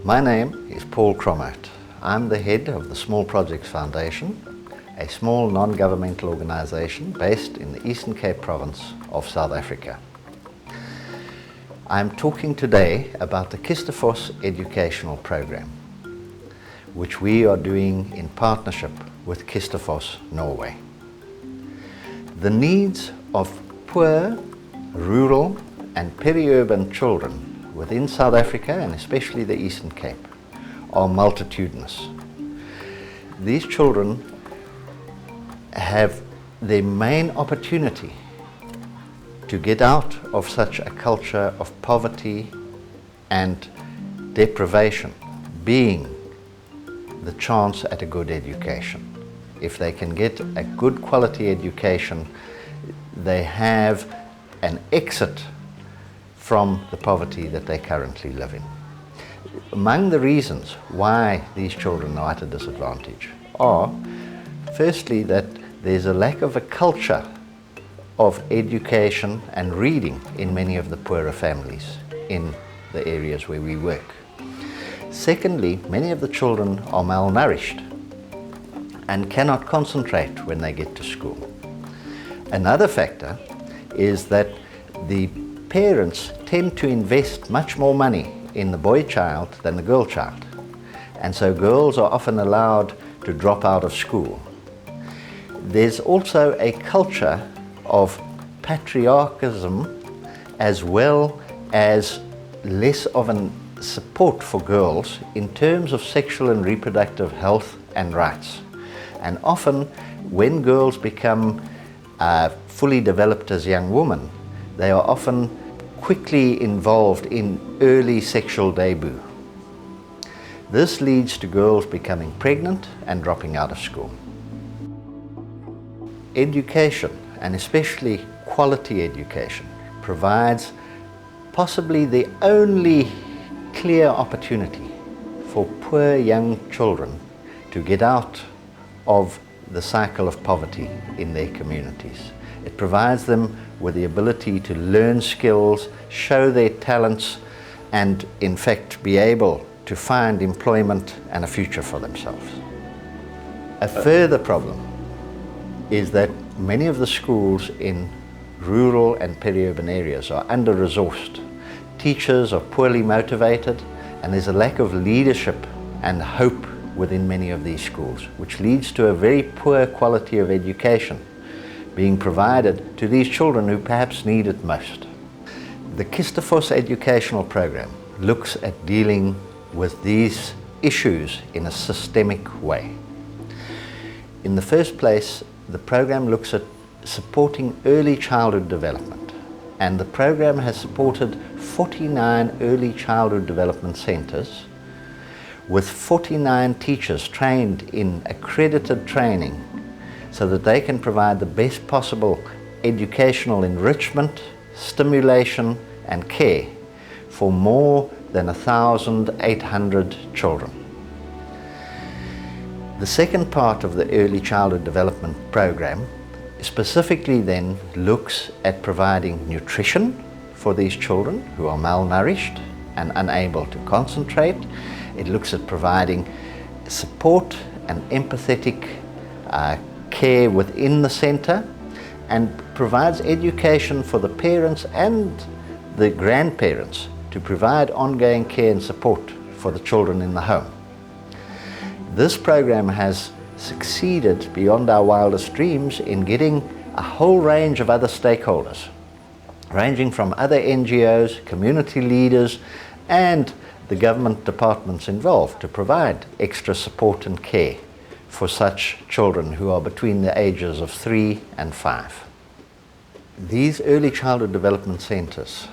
My name is Paul Crommert. I'm the head of the Small Projects Foundation, a small non-governmental organisation based in the Eastern Cape province of South Africa. I'm talking today about the Kistefos educational program, which we are doing in partnership with Kistefos Norway. The needs of poor, rural and peri-urban children within South Africa and especially the Eastern Cape are multitudinous. These children have their main opportunity to get out of such a culture of poverty and deprivation being the chance at a good education. If they can get a good quality education, they have an exit from the poverty that they currently live in. Among the reasons why these children are at a disadvantage are, firstly, that there's a lack of a culture of education and reading in many of the poorer families in the areas where we work. Secondly, many of the children are malnourished and cannot concentrate when they get to school. Another factor is that the parents tend to invest much more money in the boy child than the girl child, and so girls are often allowed to drop out of school. There's also a culture of patriarchism as well as less of a support for girls in terms of sexual and reproductive health and rights. And often when girls become fully developed as young women, they are often quickly involved in early sexual debut. This leads to girls becoming pregnant and dropping out of school. Education, and especially quality education, provides possibly the only clear opportunity for poor young children to get out of the cycle of poverty in their communities. It provides them with the ability to learn skills, show their talents, and in fact be able to find employment and a future for themselves. A further problem is that many of the schools in rural and peri-urban areas are under-resourced. Teachers are poorly motivated, and there's a lack of leadership and hope within many of these schools, which leads to a very poor quality of education being provided to these children who perhaps need it most. The Kistefos educational program looks at dealing with these issues in a systemic way. In the first place, the program looks at supporting early childhood development, and the program has supported 49 early childhood development centers with 49 teachers trained in accredited training so that they can provide the best possible educational enrichment, stimulation and care for more than 1,800 children. The second part of the early childhood development program specifically then looks at providing nutrition for these children who are malnourished and unable to concentrate. It looks at providing support and empathetic care within the centre, and provides education for the parents and the grandparents to provide ongoing care and support for the children in the home. This program has succeeded beyond our wildest dreams in getting a whole range of other stakeholders, ranging from other NGOs, community leaders and the government departments involved to provide extra support and care for such children who are between the ages of 3 and 5. These early childhood development centres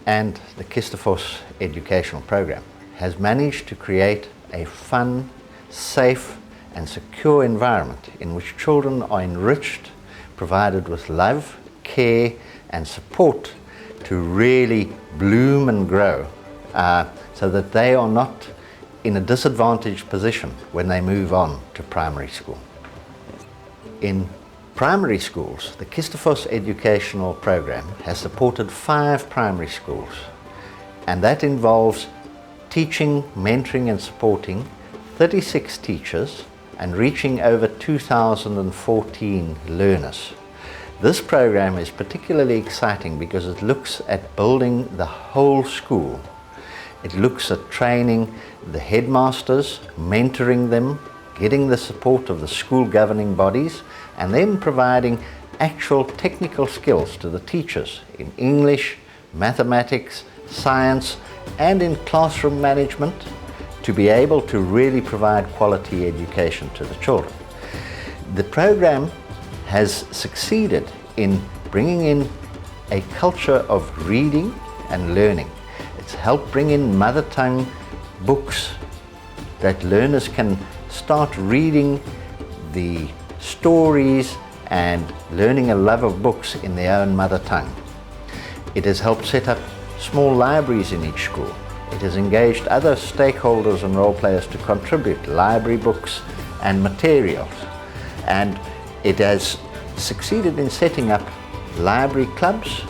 and the Kistefos educational program has managed to create a fun, safe and secure environment in which children are enriched, provided with love, care and support to really bloom and grow so that they are not in a disadvantaged position when they move on to primary school. In primary schools, the Kistefos educational program has supported 5 primary schools, and that involves teaching, mentoring and supporting 36 teachers and reaching over 2014 learners. This program is particularly exciting because it looks at building the whole school. It looks at training the headmasters, mentoring them, getting the support of the school governing bodies, and then providing actual technical skills to the teachers in English, mathematics, science, and in classroom management to be able to really provide quality education to the children. The program has succeeded in bringing in a culture of reading and learning. It's helped bring in mother tongue books that learners can start reading the stories and learning a love of books in their own mother tongue. It has helped set up small libraries in each school. It has engaged other stakeholders and role players to contribute library books and materials. And it has succeeded in setting up library clubs,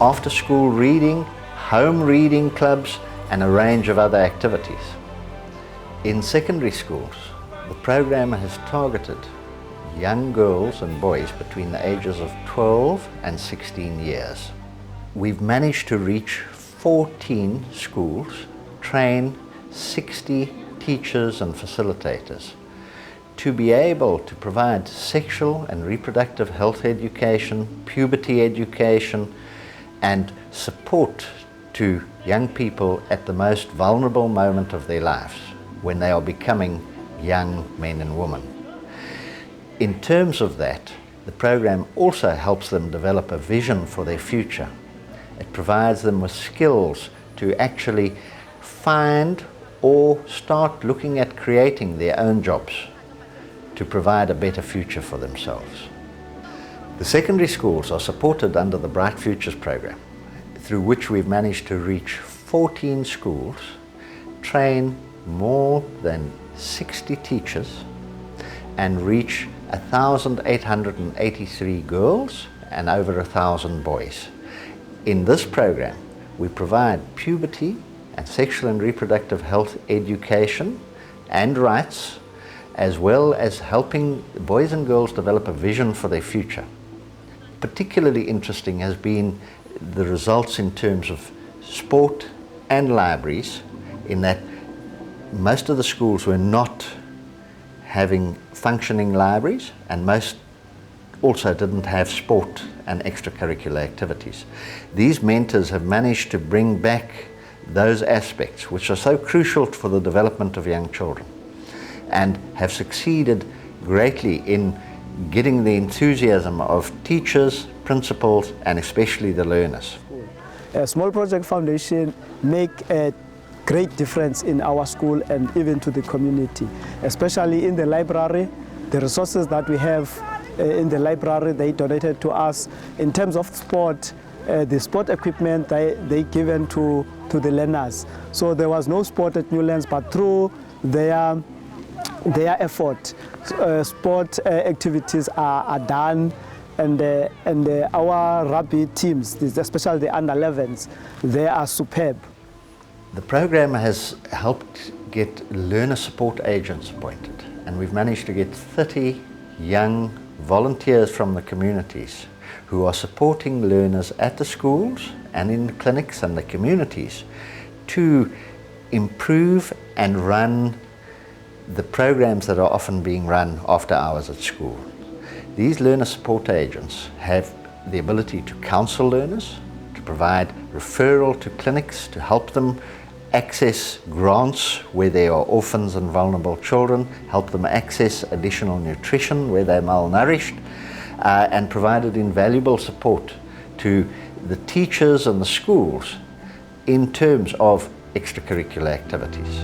after school reading, home reading clubs, and a range of other activities. In secondary schools, the program has targeted young girls and boys between the ages of 12 and 16 years. We've managed to reach 14 schools, train 60 teachers and facilitators to be able to provide sexual and reproductive health education, puberty education, and support to young people at the most vulnerable moment of their lives, when they are becoming young men and women. In terms of that, the program also helps them develop a vision for their future. It provides them with skills to actually find or start looking at creating their own jobs to provide a better future for themselves. The secondary schools are supported under the Bright Futures program, through which we've managed to reach 14 schools, train more than 60 teachers, and reach 1,883 girls and over 1,000 boys. In this program, we provide puberty and sexual and reproductive health education and rights, as well as helping boys and girls develop a vision for their future. Particularly interesting has been the results in terms of sport and libraries, in that most of the schools were not having functioning libraries, and most also didn't have sport and extracurricular activities. These mentors have managed to bring back those aspects which are so crucial for the development of young children, and have succeeded greatly in getting the enthusiasm of teachers, principals, and especially the learners. A small project foundation make a great difference in our school and even to the community, especially in the library. The resources that we have in the library, they donated to us. In terms of sport, the sport equipment they given to the learners. So there was no sport at Newlands, but through their effort, sport activities are done, and our rugby teams, especially the under-11s, they are superb. The program has helped get learner support agents appointed, and we've managed to get 30 young volunteers from the communities who are supporting learners at the schools and in the clinics and the communities to improve and run the programs that are often being run after hours at school. These learner support agents have the ability to counsel learners, to provide referral to clinics to help them access grants where there are orphans and vulnerable children, help them access additional nutrition where they're malnourished, and provided invaluable support to the teachers and the schools in terms of extracurricular activities.